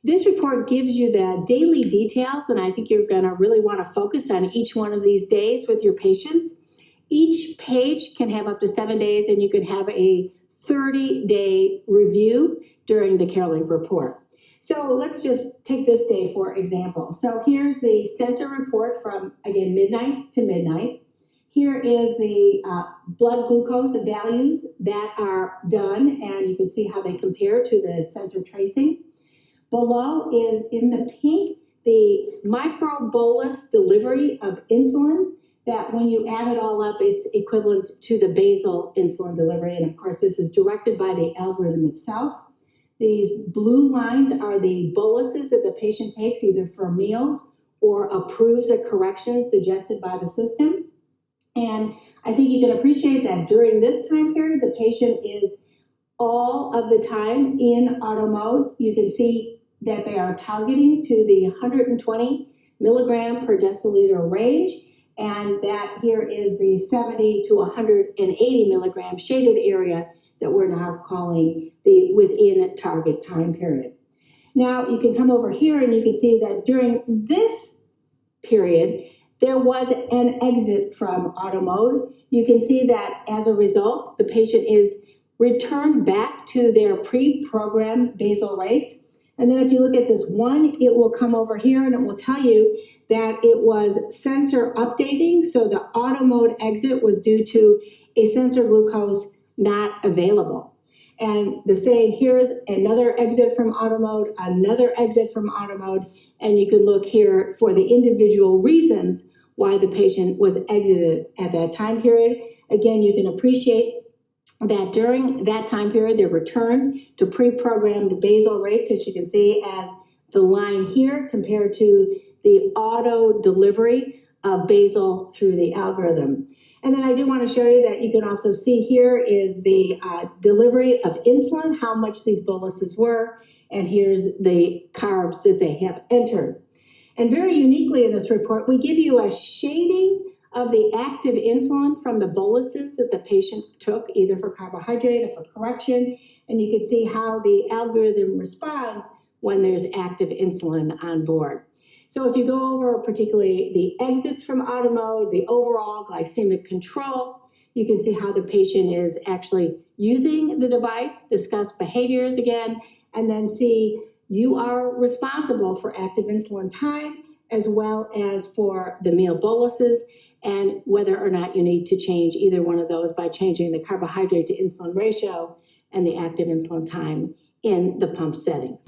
This report gives you the daily details, and I think you're going to really want to focus on each one of these days with your patients. Each page can have up to 7 days, and you can have a 30-day review during the Carelink report. So let's just take this day for example. So here's the center report from, again, midnight to midnight. Here is the blood glucose values that are done, and you can see how they compare to the sensor tracing. Below is, in the pink, the microbolus delivery of insulin, that when you add it all up, it's equivalent to the basal insulin delivery. And of course, this is directed by the algorithm itself. These blue lines are the boluses that the patient takes either for meals or approves a correction suggested by the system. And I think you can appreciate that during this time period, the patient is all of the time in auto mode. You can see that they are targeting to the 120 milligram per deciliter range, and that here is the 70 to 180 milligram shaded area that we're now calling the within target time period. Now you can come over here and you can see that during this period, there was an exit from auto mode. You can see that as a result, the patient is returned back to their pre-programmed basal rates. And then if you look at this one, it will come over here and it will tell you that it was sensor updating. So the auto mode exit was due to a sensor glucose not available. And the same, here's another exit from auto mode, another exit from auto mode, and you can look here for the individual reasons why the patient was exited at that time period. Again, you can appreciate that during that time period, they returned to pre-programmed basal rates, as you can see as the line here, compared to the auto delivery of basal through the algorithm. And then I do want to show you that you can also see here is the delivery of insulin, how much these boluses were, and here's the carbs that they have entered. And very uniquely in this report, we give you a shading of the active insulin from the boluses that the patient took, either for carbohydrate or for correction, and you can see how the algorithm responds when there's active insulin on board. So if you go over particularly the exits from auto mode, the overall glycemic control, you can see how the patient is actually using the device, discuss behaviors again, and then see you are responsible for active insulin time as well as for the meal boluses, and whether or not you need to change either one of those by changing the carbohydrate to insulin ratio and the active insulin time in the pump settings.